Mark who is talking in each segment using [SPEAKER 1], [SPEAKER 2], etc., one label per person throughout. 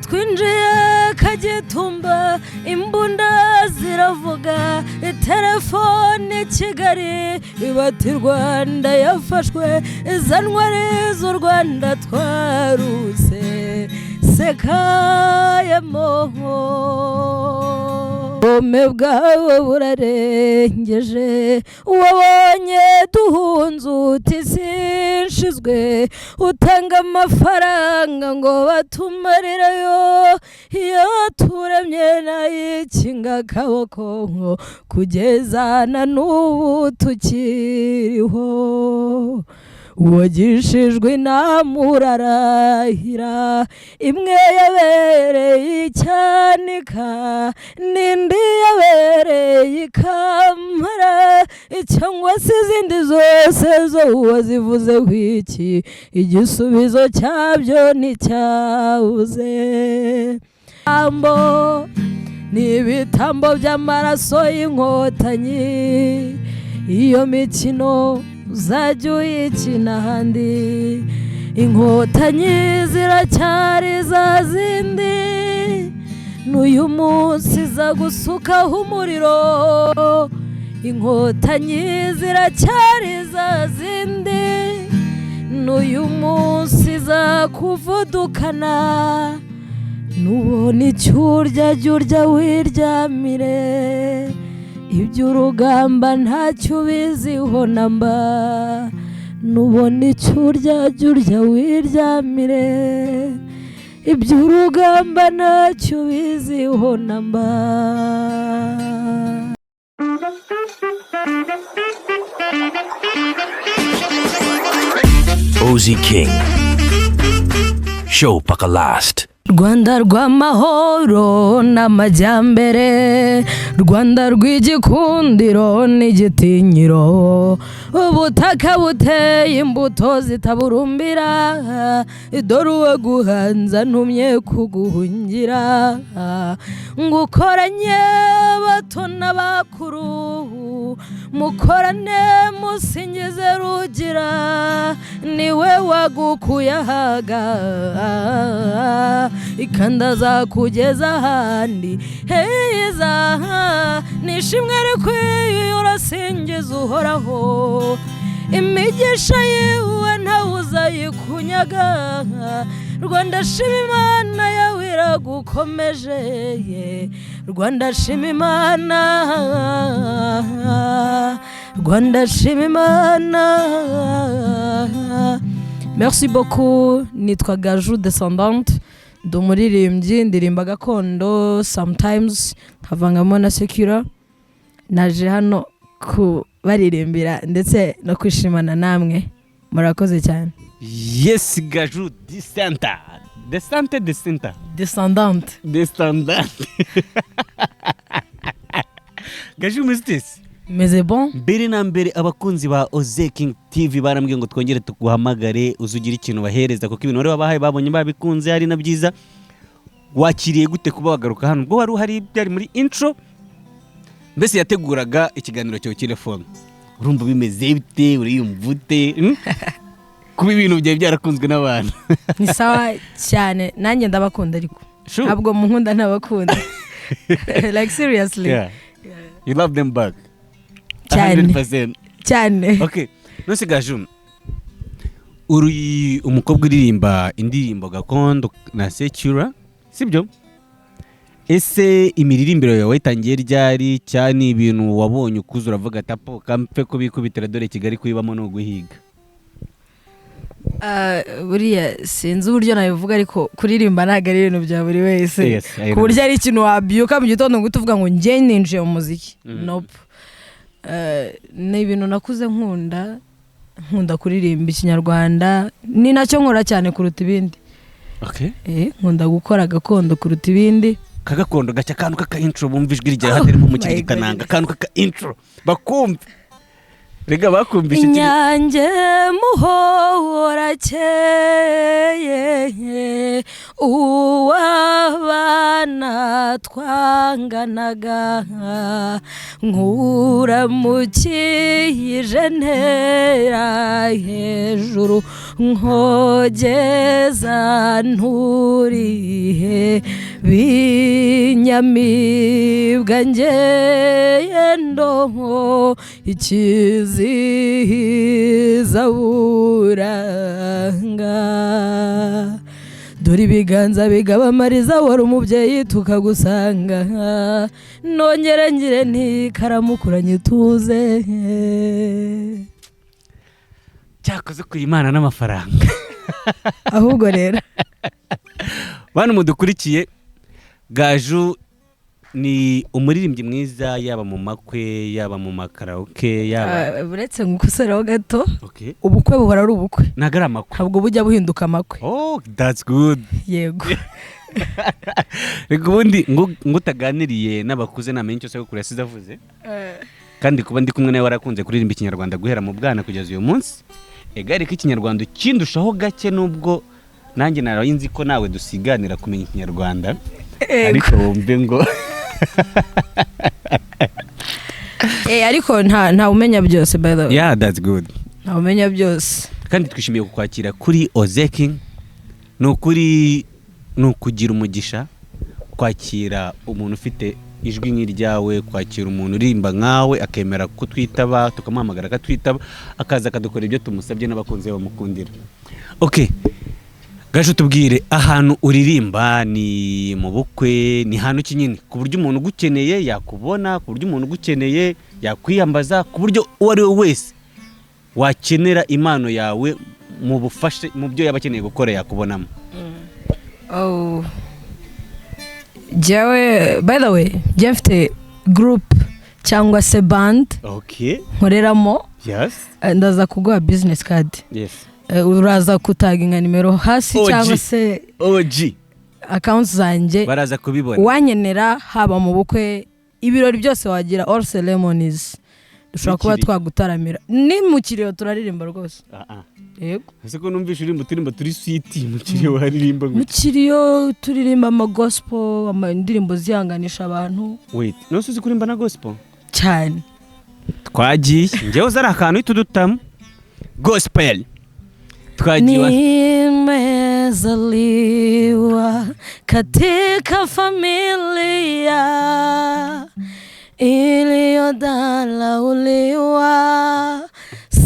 [SPEAKER 1] twinjiye Kagitumba imbunda ziravuga telefone Kigali ibati Rwanda yafashwe izanwari z'u Rwanda twaruse sekayemo ubome bwawe burarengeje wabonye duhunze uti sinshizwe utanga amafaranga ngo batumarirayo iyo turemye nayikinga akaboko nko kugezana n'ubu tukiriho wagishijwe inama urarahira imwe yabereye icyanika n'indi yabereye ikamara cyangwa se izindi zose zo wazivuzeho iki igisubizo cyabyo nticyabuze ambo n'ibitambo by'amaraso y'inkotanyi iyo mikino uzajya uyikina ahandi inkotanyi ziracyari zazindi n'uyu munsi zagusukaho umuriro inkotanyi ziracyari zazindi n'uyu munsi zakuvudukana nubona icyo urya jya urya wiryamire iby'urugamba ntacyo ubiziho namba nubona icyo urya jya urya wiryamire iby'urugamba ntacyo ubiziho namba.
[SPEAKER 2] OZEY King Show paka last.
[SPEAKER 1] Rwanda rw'amahoro n'amajyambere Rwanda rw'igikundiro n'igitinyiro ubutaka buteye imbuto zitaburumbira dore uwaguhanza ntumye kuguhungira ngukoranye abato n'abakuru mukorane musingize rugira niwe wagukuye ahaga ikandaza kugeza ahandi heza nishimwe rikwiye urasingiza uhoraho imigisha yiwe ntawe uzayikunyaga Rwanda shima Imana yawe iragukomeje Rwanda shima Imana Rwanda shima Imana. Merci beaucoup. Nitwa Gaju descendante ndumuririmbyi ndirimba gakondo sometimes nkavangamo na sekura naje hano kubaririmbira ndetse no kwishimana namwe murakoze cyane.
[SPEAKER 3] Yes Gaju descendante Gaju mistisi
[SPEAKER 1] meze bon
[SPEAKER 3] mbere na mbere abakunzi ba OZEY King TV barambwiye ngo twongere tuguhamagare uzugira ikintu bahereza kuko ibintu bari babahaye babonye babikunze ari na byiza wakiriye gute kuba wagaruka hano ubwo wari uhari byari muri intro mbese yateguraga ikiganiro cyo telefone urumva bimeze bite uriyumva ute kuba ibintu byawe byarakunzwe n'abantu
[SPEAKER 1] ni sawa cyane nanjye ndabakunda ariko ntabwo munkunda ntabakunda like seriously
[SPEAKER 3] yeah. You love them back
[SPEAKER 1] cyane
[SPEAKER 3] 100%.
[SPEAKER 1] cyane
[SPEAKER 3] okay nose Gaju uri umukobwa uririmba indirimbo gakondo na secura sibyo ese imiririmbiro yawe wayitangiye ryari cyane ibintu wabonye ukuzura vuga tapo kampe ko bikubitira dore Kigali kuyibamo no guhiga
[SPEAKER 1] buriya sinzi uburyo nabivuga ariko kuririmba ntago ari ibintu bya buri wese ku buryo ari ikintu wabyuka mu gitondo ngo tuvuga ngo njye ninjiye mu muziki nope ni ibintu nakuze nkunda kuririmba ikinyarwanda ni nacyo nkora cyane kuruta ibindi.
[SPEAKER 3] Okay
[SPEAKER 1] nkunda gukora gakondo kuruta ibindi
[SPEAKER 3] kagakondo gacya kantu kaka intro bumva ijwi rya haterimo mu kigikananga kantu kaka intro bakumva rega bakumvishe
[SPEAKER 1] inyange muhora cyeye uwabana twanganaga nkuramukije ntera hejuru nkogeza nturihe binyamibwa ngeye ndonko ikizihiza buranga dore ibiganza bigabamariza wari umubyeyi tukagusanga nongere ngire ntikaramukuranye tuze
[SPEAKER 3] cyakoze kuri Imana n'amafaranga
[SPEAKER 1] ahubwo rero
[SPEAKER 3] bantu mudukurikiye Gaju ni umuririmbyi mwiza yaba mu makwe yaba mu makaraoke yaba
[SPEAKER 1] uretse nguseraho gato ubukwe buhora ari ubukwe
[SPEAKER 3] nagara amakwe
[SPEAKER 1] ntabwo bujya buhinduka amakwe.
[SPEAKER 3] Oh, that's good.
[SPEAKER 1] Yego.
[SPEAKER 3] Rego ubundi ngutaganiriye n'abakuze namenye cyose ko kuri yasize avuze kandi kuba ndi kumwe nawe warakunze kuririmba ikinyarwanda guhera mu bwana kugeza uyu munsi egare ko ikinyarwanda kindushaho gake nubwo nanjye narayinzi ko nawe dusiganira kumenya ikinyarwanda ariko wumve ngo
[SPEAKER 1] ariko nta umenya byose by the way.
[SPEAKER 3] Yeah, that's good.
[SPEAKER 1] Nta umenya byose.
[SPEAKER 3] Kandi twishimiye kukwakira kuri OZEY. Nukuri nukugira umugisha kwakira umuntu ufite ijwi nk'iryawe, kwakira umuntu urimba nkawe akemera kutwitaba tukamuhamagara akatwitaba akaza akadukora ibyo tumusabye n'abakunze bamukundira. Okay. Gaju tubwire ahantu uririmba ni mu bukwe ni hano kinyine ku buryo umuntu gukeneye yakubona ku buryo umuntu gukeneye yakwiyambaza ku buryo uwari we wese wakenera impano yawe mu bufashe mu byo yabakeneye gukora yakubonamo.
[SPEAKER 1] Oh, jawe by the way jefte group cyangwa se band.
[SPEAKER 3] Okay.
[SPEAKER 1] Nkoreramo.
[SPEAKER 3] Yes.
[SPEAKER 1] Ndaza kuguha business card.
[SPEAKER 3] Yes.
[SPEAKER 1] Uraza kutaginga nimero hasi cyangwa se
[SPEAKER 3] OG
[SPEAKER 1] accounts zanjye
[SPEAKER 3] baraza kubibona
[SPEAKER 1] wanyenera haba mu bukwe ibirori byose wagira all ceremonies dushobora kuba twagutaramira ni mu kiriyo turaririmba rwose. Yego
[SPEAKER 3] ese ko numvisha urimba turimba turi sweet mu kiriyo waririmba
[SPEAKER 1] mu kiriyo turirimba ama gospel ama indirimbo zihanganisha abantu.
[SPEAKER 3] Wait no suzi kurimba na gospel
[SPEAKER 1] cyane
[SPEAKER 3] twagiye ngewe zari akantu itudutamu gospel twagiye
[SPEAKER 1] nimezaliwa katika familia iliyodharauliwa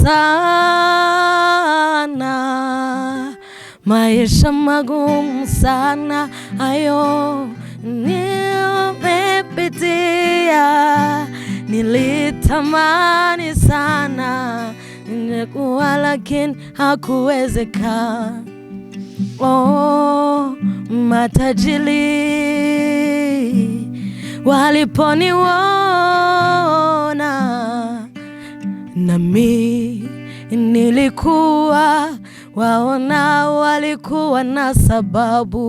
[SPEAKER 1] sana, maisha magumu sana hayo nimepitia, nilitamani sana ningekuwa lakini hakuwezeka. Oh, matajiri waliponiona nami nilikuwa waona, walikuwa na sababu.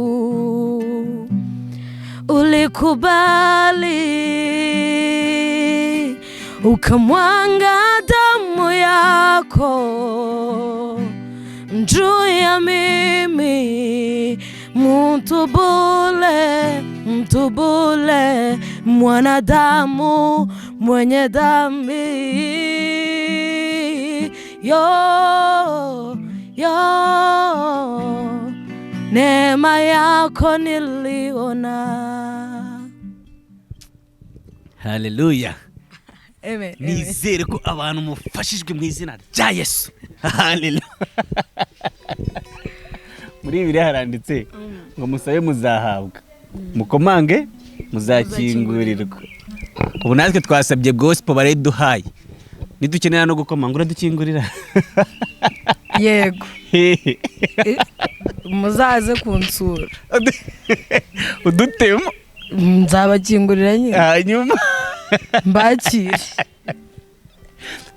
[SPEAKER 1] Ulikubali ukamwanga damu yako juu ya mimi, mtu bule mwanadamu mwenye dhambi. Yo neema yako niliona.
[SPEAKER 3] Hallelujah.
[SPEAKER 1] Amen.
[SPEAKER 3] Nizere ko abantu mufashijwe mu izina rya Yesu. Hallelujah. Muri Bibiliya haranditse ngo musabe muzahabwa, mukomange muzakingurirwa. Ubu natwe twasabye gospel bareduhaye, nidukenera no gukomanga dukingurira.
[SPEAKER 1] Yego. Muzaze kunsura.
[SPEAKER 3] Udutemo
[SPEAKER 1] nzabakingurira nyine.
[SPEAKER 3] Hanyuma
[SPEAKER 1] mbakire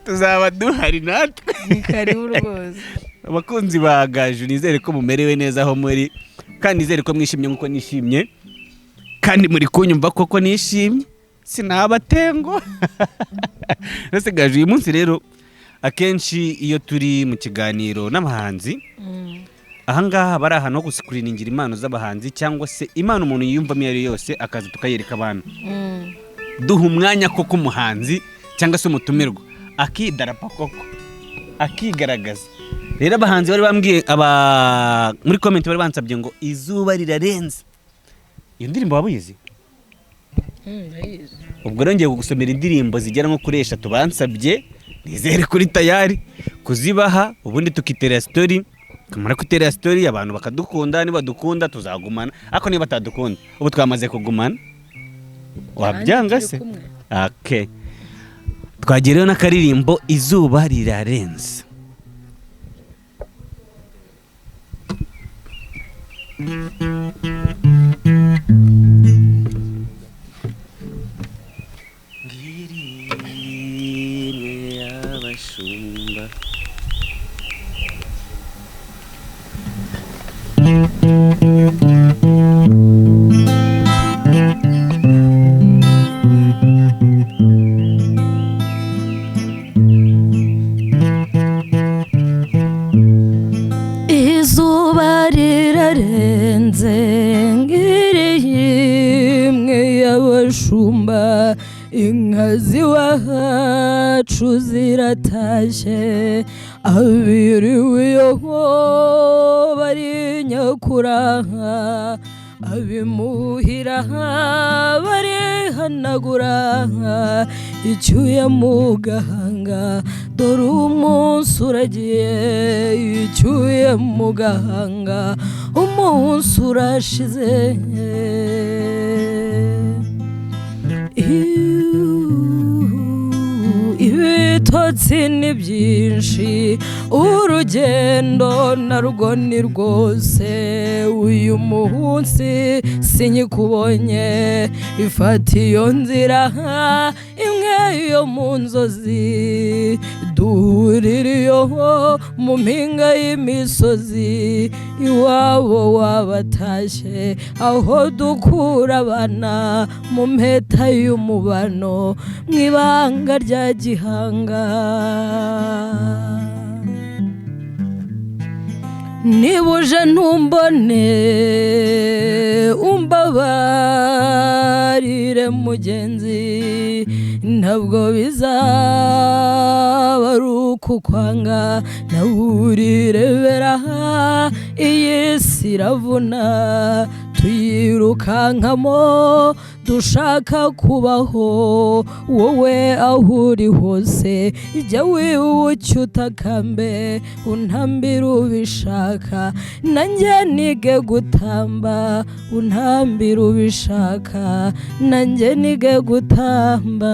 [SPEAKER 3] tuzaba duhari natwe.
[SPEAKER 1] Ni karibu rwose.
[SPEAKER 3] Abakunzi ba Gaju, nizere ko mumerewe neza aho muri, kandi nizere ko mwishimye nkuko nishimye, kandi muri kunyumva koko nishimye sinabatengo. Nase Gaju, uyu munsi rero akenshi iyo turi mu kiganiro n'abahanzi ahangaha bari ahantu ho gusikuriningira impano z'abahanzi cyangwa se impano umuntu yiyumvamo iyo ari yose akaza tukayereka abantu duha umwanya koko umuhanzi cyangwa se umutumirwa akidarapa koko akigaragaza. Rero abahanzi bari bambwiye muri comment bari bansabye ngo izuba rirarenze. Iyo ndirimbo wabuyizi? Ubwo rongeye gusomera indirimbo zigera nko kuri 3 bansabye, nizere kuri tayari kuzibaha, ubundi tukitera story. Kamara kutera story abantu bakadukunda, niba dukunda tuzagumana, ako niba batadukunda ubu twamaze kugumana wabyanga se. Okay, twagereyo n'akaririmbo izuba rirarenze. Ngirire abashumba
[SPEAKER 1] izuba rirarenze ngiriye imwe y'abashumba inka z'iwacu ziratashye abiriwe bari nyakuraha abimuhira barihanagura icyuya mu gahanga dore umunsi uragiye icyuya mu gahanga umunsi urashize ibitotsi ni byinshi urugendo narwo ni rwose uyu munsi sinyikubonye ifata iyo nzira imwe yo mu nzozi duhuririyeho mu mpinga y'imisozi iwabo wabatashye aho dukura abana mu mpeta y'umubano mu ibanga rya gihanga nibuje ntumbone umbabarire mugenzi ntabwo bizaba ari ukukwanga nawurirebera iyi si iravuna tuyirukankamo dushaka kubaho wowe aho uri hose jya wibuke utakambe untambire ubishaka nanjye nige gutamba untambire ubishaka nanjye nige gutamba.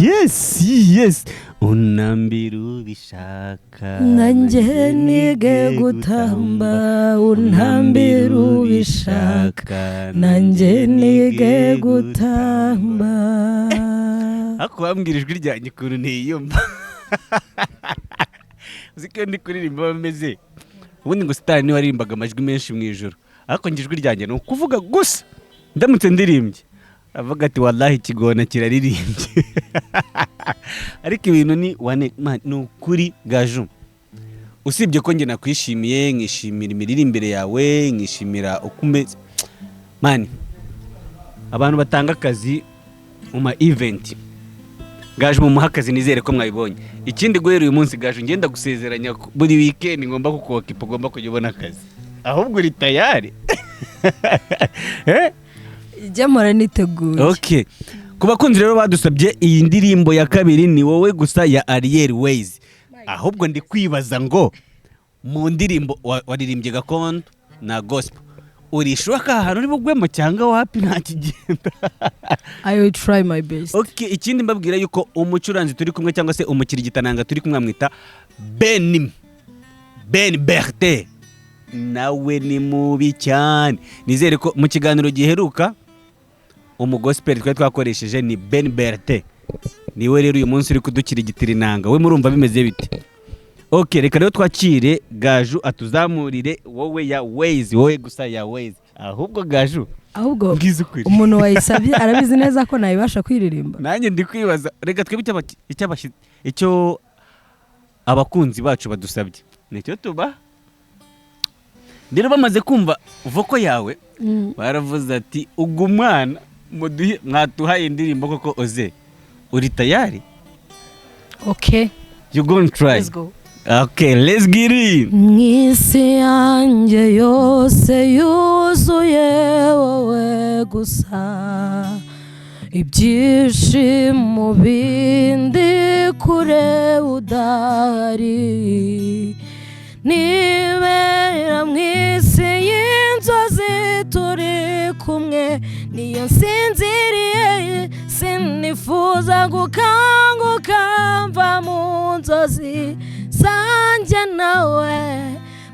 [SPEAKER 3] Yes unambira ubishaka
[SPEAKER 1] nanjye nige gutamba untambira ubishaka nanjye nige gutamba.
[SPEAKER 3] ako bambwira ijwi ryanjye ukuntu ntiyumva uzi ko ndi kuririmba bameze ubundi ngo sitari niwe waririmbaga amajwi menshi mu ijoro ariko njye ijwi ryanjye ni ukuvuga gusa ndamutse ndirimbye avuga ati wallahi ikigona kiraririmbye ariko ibintu ni ni ukuri Gaju, usibye ko njye nakwishimiye nkishimira imiririmbire yawe nkishimira uko umeze mani, abantu batanga akazi mu ma event Gaju mu akazi nizere ko mwabibonye. Ikindi guhera uyu munsi Gaju ngenda gusezeranya buri weekend ngomba kukokipa ugomba kujya ubona akazi ahubwo uri tayari
[SPEAKER 1] Jamara niteguye.
[SPEAKER 3] Okay. Kubakunzi rero badusabye iyi ndirimbo ya kabiri ni wowe gusa ya Ariel Ways. Ahubwo ndi kwibaza ngo mu ndirimbo waririmbye gakondo na gospel urishuka ahantu uri bugwemo cyangwa wapi nta kigenda.
[SPEAKER 1] I will try my best.
[SPEAKER 3] Okay, ikindi mbabwira yuko umucuranzi turi kumwe cyangwa se umukirigitananga turi kumwe amwita Ben Berté. Nawe ni mubi cyane. Nizere ko mu kiganiro giheruka umugospel twakoresheje ni Ben Berté. Niwe rero uyu munsi uri kudukirigitirinanga. We murumva bimeze bite? Okay, reka rero twakire Gaju atuzamurire wowe ya Ways, wowe gusa ya Ways. Ahubwo Gaju,
[SPEAKER 1] ahubwo umuntu wayisabye arabizi neza ko nayibasha kwiririmba.
[SPEAKER 3] Nanjye ndi kwibaza, reka twebwe icyo abakunzi bacu badusabye. nicyo tuba rero bamaze kumva voko yawe baravuze ati ubwo umwana mwatuhaye indirimbo koko OZEY uri tayari?
[SPEAKER 1] Okay,
[SPEAKER 3] you gonna try?
[SPEAKER 1] let's go.
[SPEAKER 3] Okay, let's get it.
[SPEAKER 1] Mwisi yanjye yose yuzuye wowe gusa, ibyishimo bindi kure udahari, nibera mwisi y'inzozi turi kumwe, niyo nsinziriye sinifuza gukanguka mva mu nzozi zanjye nawe,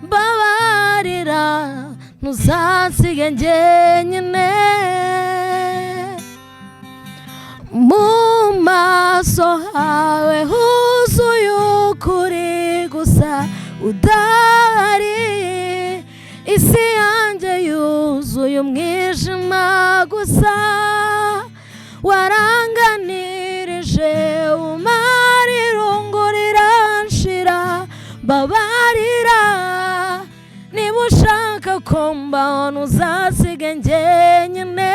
[SPEAKER 1] mbabarira ntuzansige njyenyine, mu maso hawe huzuye ukuri gusa udahari, isi yanjye yuzuye umwijima gusa, waranganirije umara irungu riranshira, mbabarira niba ushaka ko mbaho ntuzasige njyenyine,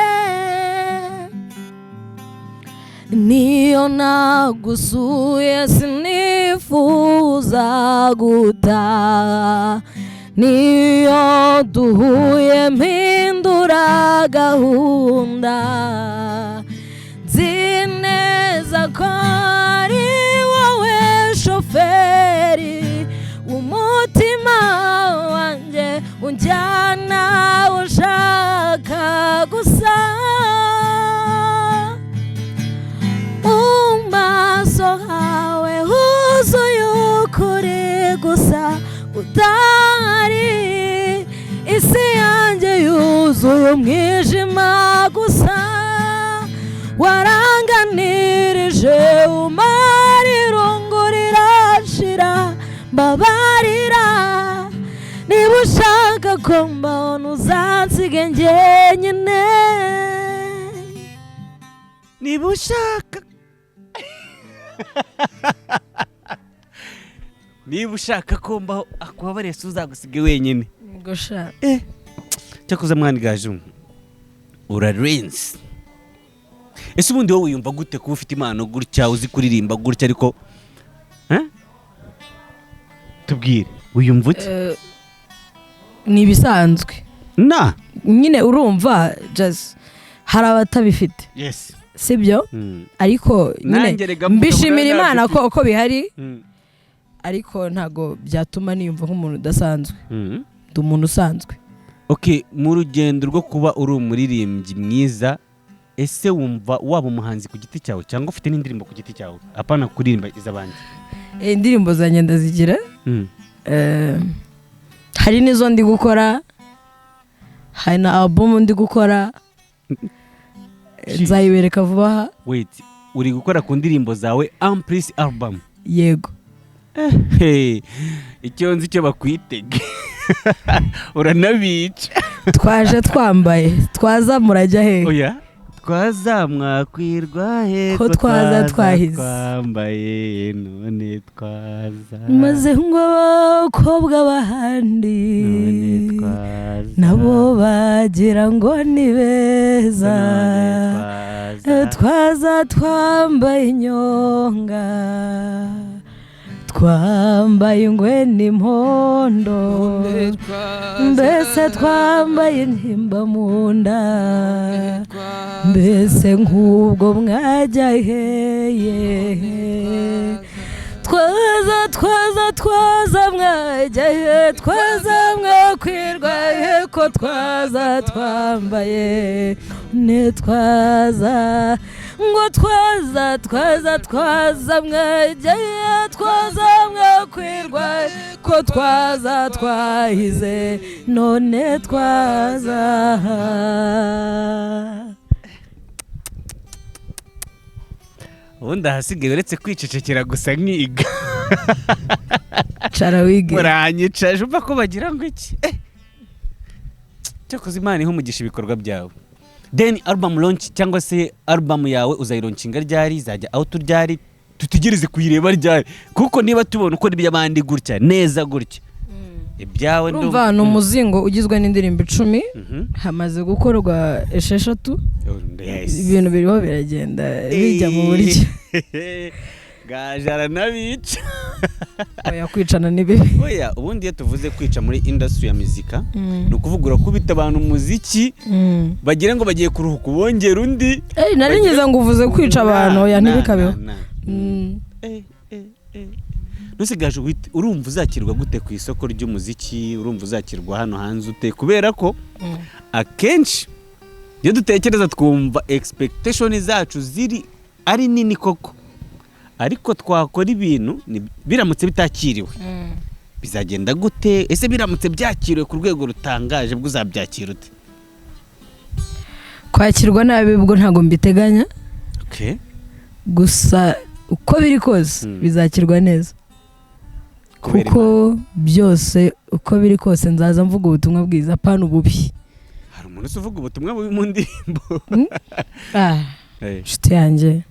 [SPEAKER 1] niyo nagusuye sinifuza gutaha, niyo duhuye mpindura gahunda, nzi neza ko ari wowe shoferi w'umutima wanjye, unjyana ushaka gusa, mu maso hawe huzuye ukuri gusa udahari, isi yanjye yuzuye umwijima gusa, waranganirije umara irungu rirashira, mbabarira niba ushaka ko mbaho ntuzansige njyenyine,
[SPEAKER 3] niba ushaka niba ushaka ko mbaho akubabarire uzagusige wenyine. Cyakoze mwana Gaju urarenze. Ese ubundi wowe wiyumva gute kuba ufite impano gutya, uzi kuririmba gutya ariko tubwire wiyumva ute?
[SPEAKER 1] Ni ibisanzwe
[SPEAKER 3] na
[SPEAKER 1] nyine urumva just hari abatabifite,
[SPEAKER 3] yes
[SPEAKER 1] sibyo, ariko nyine mbishimira Imana ko bihari, ariko ntago byatuma niyumva nk'umuntu udasanzwe, ndi umuntu usanzwe.
[SPEAKER 3] Okay, mu rugendo rwo kuba uri umuririmbyi mwiza, ese wumva waba umuhanzi ku giti cyawe cyangwa ufite n'indirimbo ku giti cyawe apana kuririmba iz'abandi?
[SPEAKER 1] Indirimbo zanjye ndazigira, hari n'izo ndi gukora, hari na album ndi gukora, nzayibereka vuba aha.
[SPEAKER 3] Wait, uri gukora ku ndirimbo zawe Amplis album?
[SPEAKER 1] Yego.
[SPEAKER 3] Icyo nzi cyo bakwitege uranabica.
[SPEAKER 1] Twaje twambaye twaza murajya he?
[SPEAKER 3] Oya, twaza mwakwirwa he
[SPEAKER 1] ko twaza twahize,
[SPEAKER 3] twambaye none twaza
[SPEAKER 1] maze ngo abakobwa bahandi nabo bagira ngo ni beza, twaza twambaye inyonga, twambaye ingwe n'impondo, mbese twambaye intimba mu nda, mbese nk'ubwo mwajya heye, twaza mwajya he, twaza mwakwirwa he ko twaza twambaye ne, twaza ngo twaza mwajya he, twaza mwakwirwa ko twaza twahize none twaza.
[SPEAKER 3] ubundi ahasigaye uretse kwicecekera gusa nkiga
[SPEAKER 1] cara wige
[SPEAKER 3] muranyicaje umva ko bagira ngo iki cyakoze Imana ihumugisha ibikorwa byawe. Then album launch cyangwa se album yawe uzayironcinga ryari, izajya out ryari, tutegereze kuyireba ryari, kuko niba tubona uko n'iby'abandi gutya neza gutya ibyawe
[SPEAKER 1] urumva ni umuzingo ugizwe n'indirimbo 10 hamaze gukorwa 6 ibintu biriho biragenda bijya mu buryo
[SPEAKER 3] gajara nabica
[SPEAKER 1] oya kwicana nibibi
[SPEAKER 3] oya ubundi iyo tuvuze kwica muri industry ya muzika no kuvugura kubita abantu umuziki bagira ngo bagiye kuruhuka bongera undi
[SPEAKER 1] nari ngize ngo uvuze kwica abantu oya ntibikabeho
[SPEAKER 3] nusigaje urumva uzakirwa gute ku isoko ry'umuziki urumva uzakirwa hano hanze ute kubera ko akenshi iyo dutekereza twumva expectation zacu ziri ari nini koko ariko twakora ibintu biramutse bitakiriwe bizagenda gute ese biramutse byakiriwe ku rwego rutangaje bwo uzabyakira ute
[SPEAKER 1] kwakirwa nabi bwo ntago mbiteganya gusa uko biri kose bizakirwa neza kuko byose uko biri kose nzaza mvuga ubutumwa bwiza pana ububi
[SPEAKER 3] hari umuntu uvuga ubutumwa bubi mu ndirimbo
[SPEAKER 1] nshuti yanjye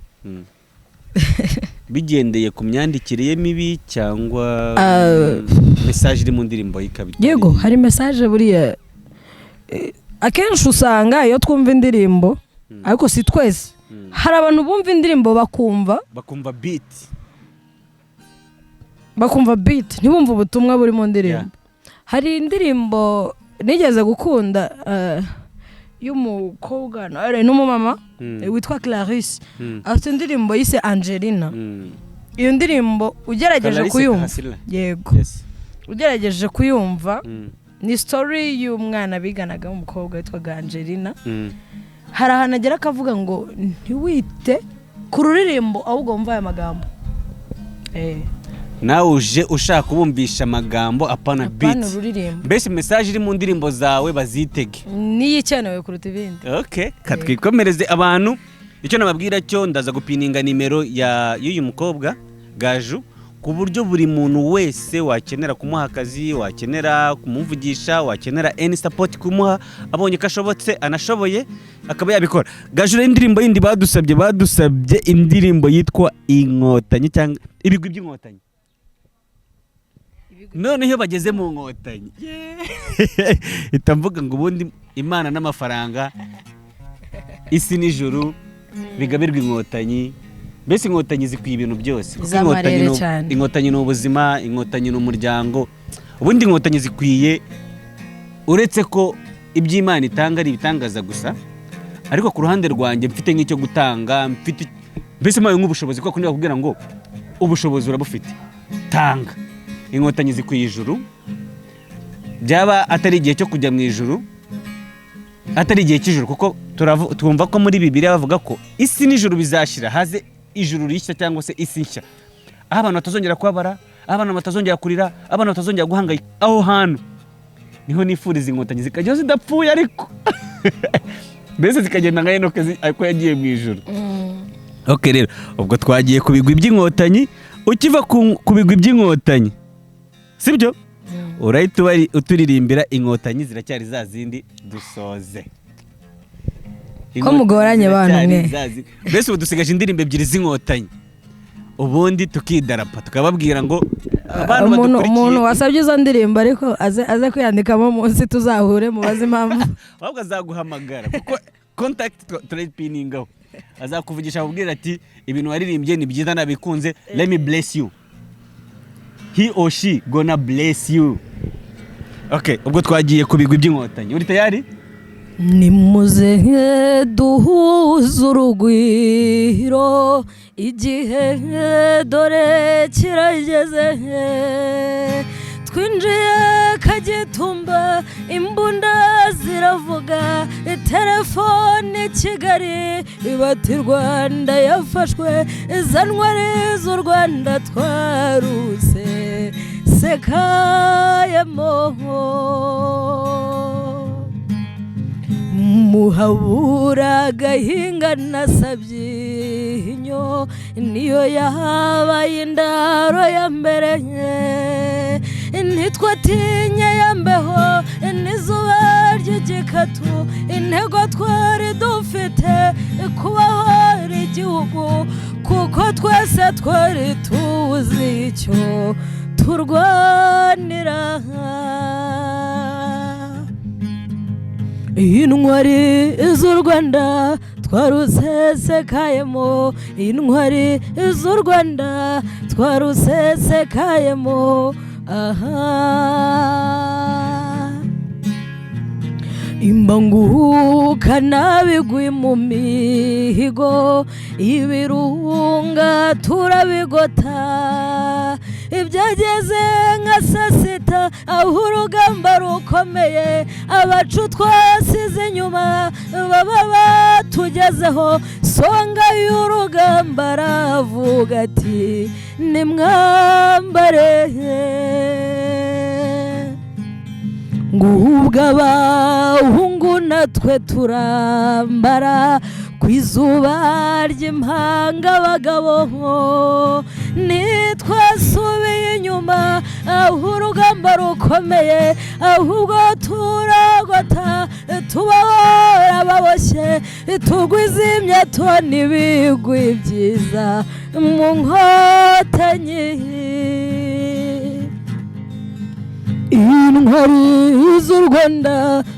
[SPEAKER 3] bigendeye ku myandikire ye mibi cyangwa message iri mu ndirimbo y'ikabita
[SPEAKER 1] yego hari message buriya akenshi usanga iyo twumva indirimbo ariko si twese hari abantu bumva indirimbo bakumva beat ntibumva ubutumwa buri mu ndirimbo hari indirimbo nigeze gukunda y'umukobwa n'umumama witwa Clarisse afite indirimbo yise Angelina iyo ndirimbo ugerageje kuyumva yego ugerageje kuyumva ni story y'umwana biganaga umukobwa witwa Angelina hari ahantu agera akavuga ngo ntiwite ku ruririmbo ahubwo wumva aya magambo
[SPEAKER 3] nawe uje ushaka kubumvisha amagambo apana beat mbese message iri mu ndirimbo zawe bazitege
[SPEAKER 1] niyikenewe kuruta ibindi
[SPEAKER 3] katwikomereze abantu icyo nababwira cyo ndaza gupininga nimero y'uyu mukobwa Gaju ku buryo buri muntu wese wakenera kumuha akazi wakenera kumuvugisha wakenera any support kumuha abonye kashobotse anashoboye akaba yabikora Gaju rero indirimbo yindi badusabye indirimbo yitwa Inkotanyi cyangwa ibigwi by'Inkotanyi none iyo bageze mu Nkotanyi itamvuga ngo ubundi imana n'amafaranga isi n'ijuru bigabirwa Inkotanyi mbese Inkotanyi zikwiye ibintu byose Inkotanyi ni ubuzima Inkotanyi ni umuryango ubundi Inkotanyi zikwiye uretse ko iby'Imana itanga ari ibitangaza gusa ariko ku ruhande rwanjye mfite nk'icyo gutanga mfite mbese maye nk'ubushobozi kuko niba kubwira ngo ubushobozi urabufite tanga Inkotanyi zikwiye ijuru byaba atari igihe cyo kujya mu ijuru atari igihe cy'ijuru kuko twumva ko muri Bibiliya bavuga ko isi n'ijuru bizashira haze ijuru rishya cyangwa se isi nshya aho abantu batazongera kubabara aho abantu batazongera kurira abantu batazongera guhangayika aho hantu niho nifuriza Inkotanyi zikajya zidapfuye ariko mbese zikagenda nka Enoke ariko yagiye mu ijuru rero ubwo twagiye ku bigwi by'Inkotanyi ukiva ku bigwi by'Inkotanyi sibyo urahita uturirimbira Inkotanyi ziracyari zazindi dusoze
[SPEAKER 1] ko mugoranye abantu mwe
[SPEAKER 3] mbese ubu dusigaje indirimbo ebyiri z'Inkotanyi ubundi tukidarapa tukababwira ngo
[SPEAKER 1] umuntu wasabye izo ndirimbo ariko aze kwiyandikamo munsi tuzahure mubaze impamvu
[SPEAKER 3] ahubwo azaguhamagara kuko contact turayipiningaho azakuvugisha akubwira ati ibintu waririmbye ni byiza nabikunze let me bless you he or she gonna bless you ubwo twagiye ku bigwi by'Inkotanyi uri tayari
[SPEAKER 1] nimuze duhuze urugwiro igihe dore kirageze twinjiye Kagitumba imbunda ziravuga telefone Kigali ibati Rwanda yafashwe izanwari z'u Rwanda twaruse sekayemo muhabura gahinga nasabye inyo niyo yahabaye indaro ya mbere ntitwatinye yambeho n'izuba ry'igikatu intego twari dufite kubaho igihugu kuko twese twari tuzi icyo turwanira intwari z'u Rwanda twarusesekayemo intwari z'u Rwanda twarusesekayemo imbanguka nabigwi mu mihigo ibirunga turabigota ibyageze nka sasita aho urugamba rukomeye abacu twasize inyuma baba batugezeho songa y'urugamba aravuga ati nimwambare ngubwo abahungu natwe turambara ku izuba ry'impanga abagabo nitwasubiye inyuma aho urugamba rukomeye ahubwo turagota tubahora baboshye tugwiza imyato n'ibigwi byiza mu nkotanyi intwari z'u Rwanda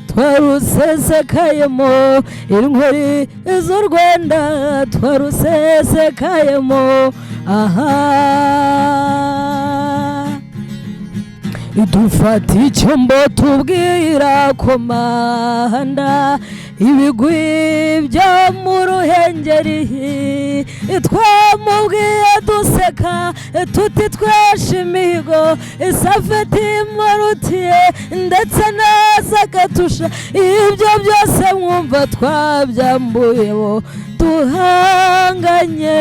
[SPEAKER 1] twarusesekayemo intwari z'u Rwanda twarusesekayemo dufata icyombo tubwira komanda ibigwi byo mu ruhengeri twamubwiye duseka tuti tweshe imihigo isafeti imurutiye ndetse neza akatusha ibyo byose mwumva twabyambuyeho duhanganye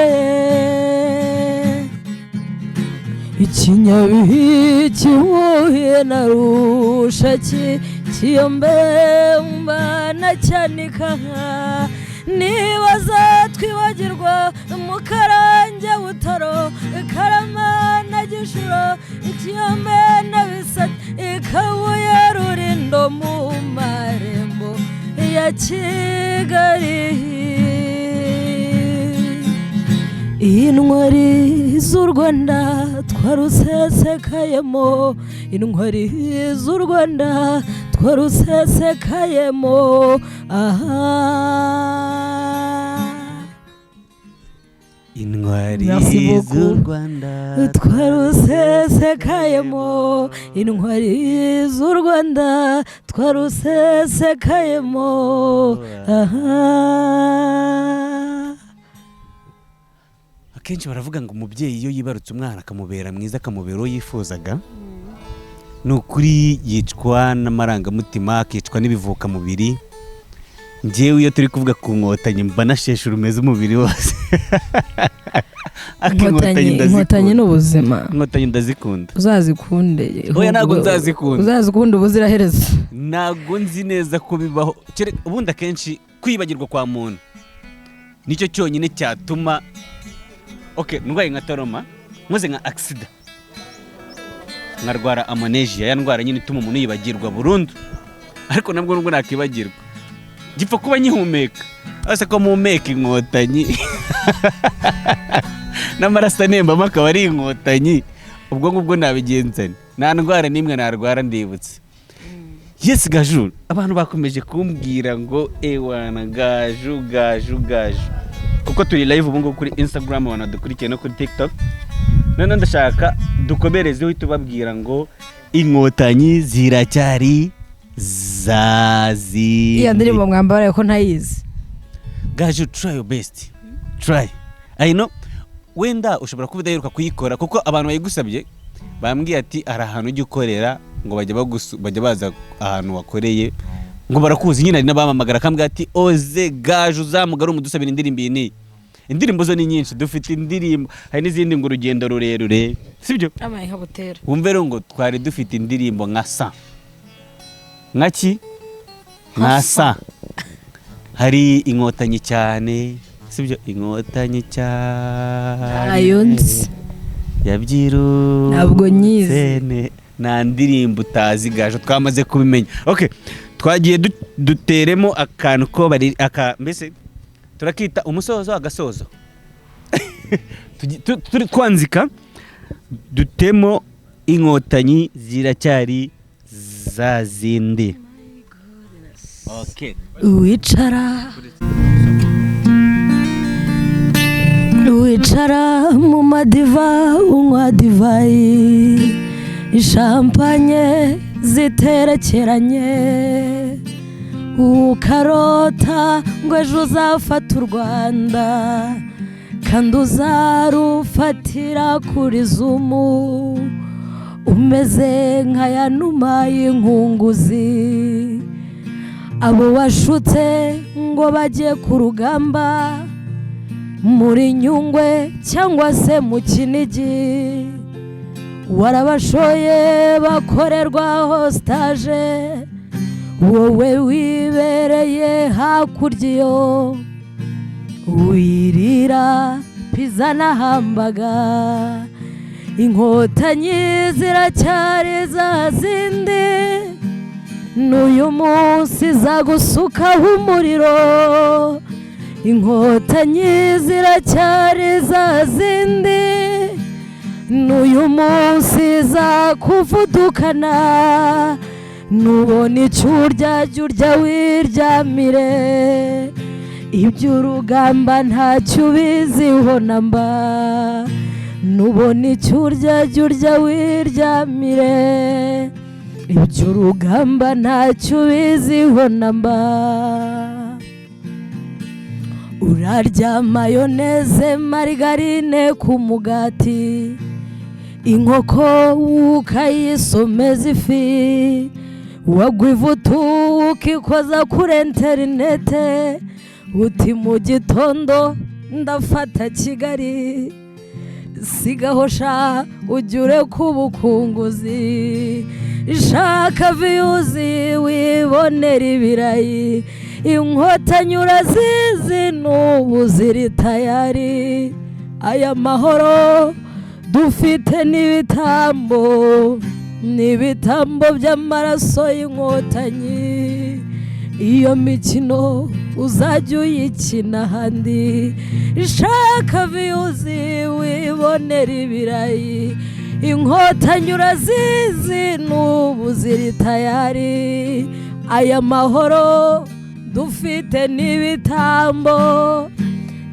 [SPEAKER 1] ikinyabihi kihuye na rushaki kiyombemba na cyanika niba zatwibagirwa mu karange butaro karama na gishuro ikiyombe na bisate ikabuye rurindo mu marembo ya Kigali intwari z'u Rwanda twarusesekayemo intwari z'u Rwanda twarusesekayemo
[SPEAKER 3] intwari z'u Rwanda
[SPEAKER 1] twarusesekayemo intwari z'u Rwanda twarusesekayemo
[SPEAKER 3] akenshi baravuga ngo umubyeyi iyo yibarutse umwana akamubera mwiza akamubera uwo yifuzaga ni ukuri yicwa n'amarangamutima akicwa n'ibivuka mubiri njyewe iyo turi kuvuga ku nkotanyi mba nasheshe urumeze umubiri wose
[SPEAKER 1] inkotanyi ni ubuzima
[SPEAKER 3] inkotanyi ndazikunda
[SPEAKER 1] uzazikunde
[SPEAKER 3] oya ntabwo
[SPEAKER 1] uzazikunde ubuziraherezo
[SPEAKER 3] ntabwo nzi neza ko bibaho ubundi akenshi kwibagirwa kwa muntu nicyo cyonyine cyatuma ndwaye nka toroma nkoze nka accident nkarwara amnesia ya ndwara nyine ituma umuntu yibagirwa burundu ariko nabwo nubwo nakibagirwa gipfa kuba nyihumeka ase ko muhumeka inkotanyi n'amaraso anembamo akaba ari inkotanyi ubwo ngubwo nabigenzane nta ndwara n'imwe narwara ndibutse yes Gaju abantu bakomeje kumbwira ngo ewana Gaju kuko turi live ubu ngubu kuri Instagram abantu dukurikiye no kuri TikTok none ndashaka dukomereze uhita ubabwira ngo inkotanyi ziracyari zazindi
[SPEAKER 1] iya ndirimbo mwambara ko ntayizi
[SPEAKER 3] Gaju try your best try I know wenda ushobora kuba udaheruka kuyikora kuko abantu bayigusabye bambwiye ati ari ahantu ujya ukorera ngo bajya baza ahantu wakoreye ngo barakuzi nyine ari nabamamagara kambwa ati OZEY Gaju uzamugara umudusabira indirimbo zo ni nyinshi dufite indirimbo hari n'izindi ngo urugendo rurerure sibyo
[SPEAKER 1] amayiha butera
[SPEAKER 3] wumve rero ngo twari dufite indirimbo nka sa nkaki nka sa hari inkotanyi cyane sibyo inkotanyi cyane
[SPEAKER 1] ayonzi
[SPEAKER 3] yabyiru
[SPEAKER 1] ntabwo nyize
[SPEAKER 3] nta ndirimbo utazi Gaju twamaze kubimenya twagiye duteremo akantu ko bari mbese turakita umusozo agasozo twanzika dutemo inkotanyi ziracyari zazindi.
[SPEAKER 1] wicara mu madiva unywa divayi, ishampanye ziterekeranye, ukarota ngo ejo uzafata u Rwanda kandi uzarufatira kuri zumu, umeze nka ya numa y'inkunguzi, abo washutse ngo bajye ku rugamba muri Nyungwe cyangwa se mu Kinigi, warabashoye bakorerwaho stage, wowe wibereye hakurya iyo wirira pizza na hambaga. Inkotanyi ziracyari zazindi, n'uyu munsi zagusukaho umuriro. Inkotanyi ziracyari zazindi, n'uyu munsi zakuvudukana. Nubona icyo urya jya urya wiryamire, iby'urugamba ntacyo ubiziho namba. Nubona icyo urya jya urya wiryamire, iby'urugamba ntacyo ubiziho namba. Urarya mayoneze marigarine ku mugati, inkoko ukayisomeza ifi, wagwa ivutu ukikoza kuri interinete, uti mu gitondo ndafata Kigali, sigaho sha ugire ku bukunguzi, shaka viyuzi wibonera ibirayi. Inkotanyi urazizi n'ubu ziri tayari, aya mahoro dufite n'ibitambo, n'ibitambo by'amaraso y'inkotanyi. Iyo mikino uzajya uyikina ahandi, shaka viyuzi wibonera ibirayi. Inkotanyi urazizi n'ubu ziri tayari, aya mahoro dufite n'ibitambo,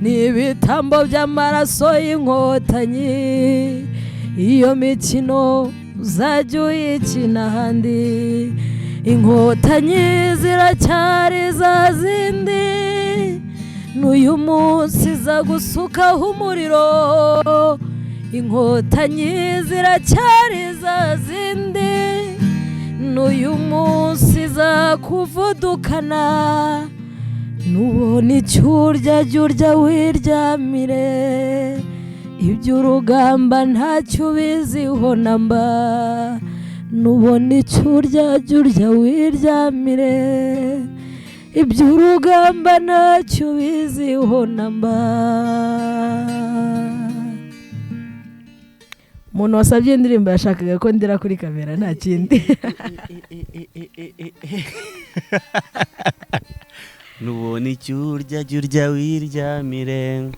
[SPEAKER 1] n'ibitambo by'amaraso y'inkotanyi. Iyo mikino uzajya uyikina ahandi. Inkotanyi ziracyari zazindi, n'uyu munsi zagusukaho umuriro. Inkotanyi ziracyari zazindi, n'uyu munsi zakuvudukana. Nubona icyo urya jya urya wiryamire, iby'urugamba ntacyo ubiziho namba. Nubona icyo urya jya urya wiryamire, iby'urugamba ntacyo ubiziho namba. Umuntu wasabye indirimbo yashakaga ko ndira kuri kamera nta kindi.
[SPEAKER 3] Nubona icyo urya jya urya wiryamire,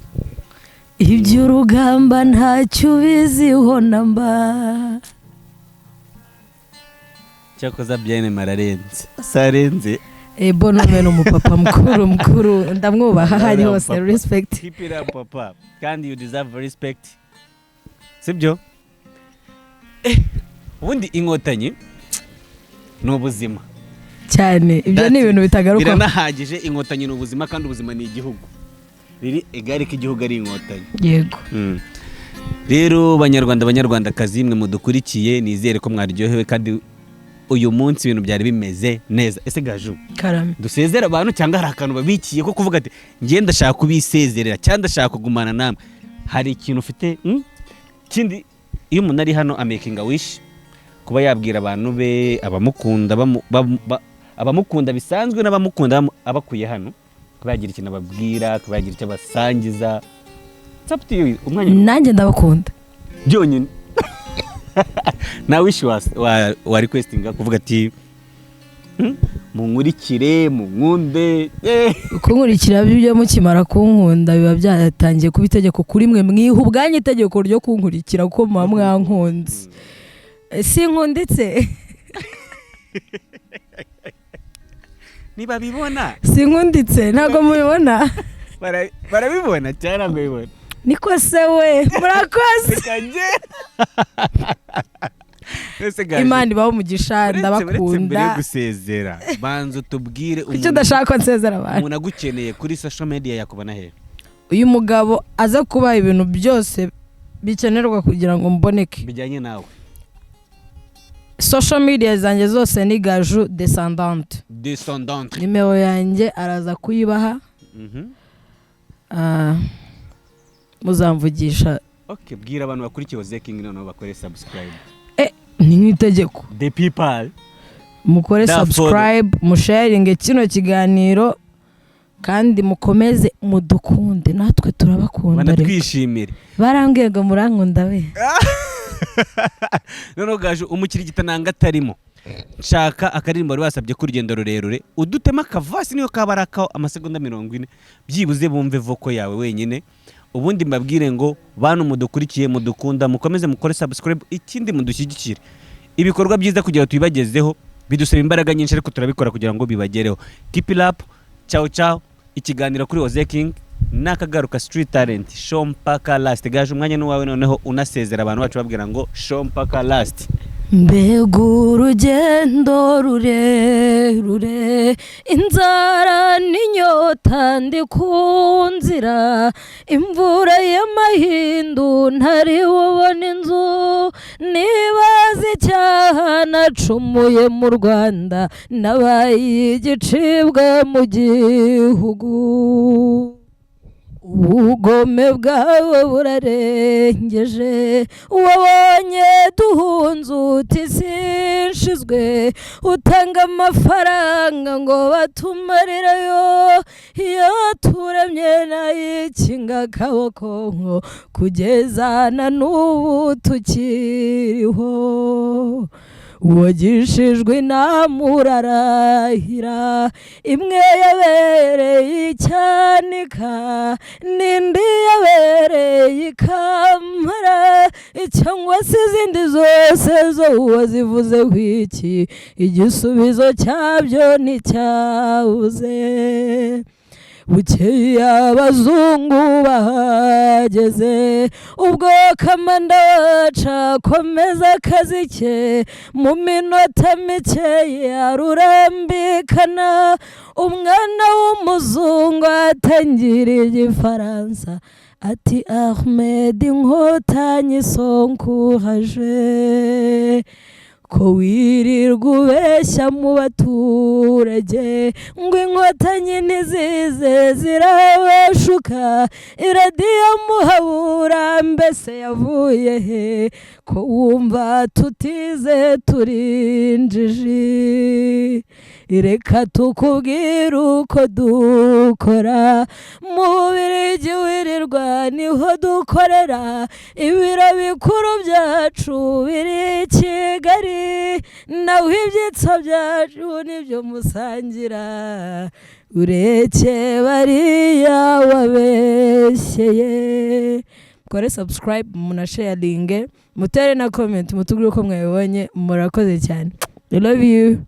[SPEAKER 1] iby'urugamba ntacyo ubiziho namba.
[SPEAKER 3] cyakoza byane mararenze sarenze.
[SPEAKER 1] Bonome n'umupapa mukuru ndamwubaha hari hose. Respect.
[SPEAKER 3] Keep it up papa, kandi you deserve respect, sibyo? Ubundi inkotanyi n'ubuzima
[SPEAKER 1] cyane, ibyo ni ibintu bitagaruka.
[SPEAKER 3] Biranahagije. Inkotanyi n'ubuzima, kandi ubuzima ni igihugu, riri egari ko igihugu ari inkotanyi.
[SPEAKER 1] Yego.
[SPEAKER 3] Rero banyarwandakazi mwe mudukurikiye, nizere ko mwaryohewe kandi uyu munsi ibintu byari bimeze neza. Ese Gaju,
[SPEAKER 1] karame,
[SPEAKER 3] dusezera abantu cyangwa hari akantu babikiye ko kuvuga ati ngiye ndashaka kubisezerera cyangwa ndashaka kugumana namwe? Hari ikintu ufite kindi? Iyo umuntu ari hano amaking a wish, kuba yabwira abantu be, abamukunda bisanzwe n'abamukunda abakuye hano, kuba yagira ikintu ababwira, kuba yagira icyo basangiza. Umwanya
[SPEAKER 1] nanjye ndabakunda
[SPEAKER 3] byonyine. Na wish wa requesting kuvuga ati munkurikire munkunde.
[SPEAKER 1] Kunkurikira byo mukimara kunkunda biba byatangiye kuba itegeko kuri mwe mwiha ubwanyu itegeko ryo kunkurikira kuko muba mwankunze. sinkunditse
[SPEAKER 3] niba bibona
[SPEAKER 1] sinkunditse ntago mubibona
[SPEAKER 3] barabibona cyane ngo bibona
[SPEAKER 1] niko se we murakoze Imana ibaho umugisha ndabakunda
[SPEAKER 3] mbere yo gusezera banza tubwire
[SPEAKER 1] icyo udashaka nsezera abantu
[SPEAKER 3] umuntu agukeneye kuri social media yakubona he
[SPEAKER 1] uyu mugabo aza kuba ibintu byose bikenerwa kugira ngo mboneke
[SPEAKER 3] bijyanye nawe
[SPEAKER 1] social media zanjye zose ni Gaju descendante nimero yanjye araza kuyibaha muzamvugisha
[SPEAKER 3] bwira abantu bakurikiye OZEY noneho bakore subscribe
[SPEAKER 1] ni nk'itegeko
[SPEAKER 3] the people
[SPEAKER 1] mukore subscribe musharinge kino kiganiro kandi mukomeze mudukunde natwe turabakunda
[SPEAKER 3] banatwishimire
[SPEAKER 1] barambwiye ngo murankunda we
[SPEAKER 3] noneho Gaju umukirigita nanga atarimo nshaka akaririmbo bari basabye ku rugendo rurerure udutema akavasi niyo kaba arakaho amasegonda 40 byibuze bumve voko yawe wenyine ubundi mbabwire ngo bantu mudukurikiye mudukunda mukomeze mukore subscribe ikindi mudushyigikire ibikorwa byiza kugira tubibagezeho bidusaba imbaraga nyinshi ariko turabikora kugira ngo bibagereho keep it up ciao ciao ikiganiro kuri OZEY nakagaruka street talent show mpaka last Gaju umwanya n'uwawe noneho unasezera abantu bacu babwira ngo show mpaka last
[SPEAKER 1] mbega urugendo rurerure inzara n'inyota ndi ku nzira imvura y'amahindu ntari bubona inzu nibaza icyaha nacumuye mu Rwanda nabaye igicibwa mu gihugu ubugome bwawe burarengeje wabonye duhunze uti sinshizwe utanga amafaranga ngo batumarirayo iyo turemye nayikinga akaboko nko kugeza na n'ubu tukiriho wagishijwe inama urarahira imwe yabereye icyanika n'indi yabereye ikamara cyangwa se izindi zose zo wazivuzeho iki igisubizo cyabyo nticyabuze bukeye abazungu bahageze ubwo kamanda waca komeza akazi ke mu minota mike yarurambikana umwana w'umuzungu atangiriye igifaransa ati Ahmed Inkotanyi sonkuhaje ko wirirwa ubeshya mu baturage ngo inkotanyi ntizize zirabashuka iradiyo muhabura mbese yavuye he ko wumva tutize turinjiji reka tukubwire uko dukora mu Bubiligi wirirwa niho dukorera ibiro bikuru byacu biri Kigali nawe ibyitso byacu nibyo musangira ureke bariya wabeshyeye kore subscribe munasharinge mutere na comment mutubwire uko mwabibonye murakoze cyane I love you.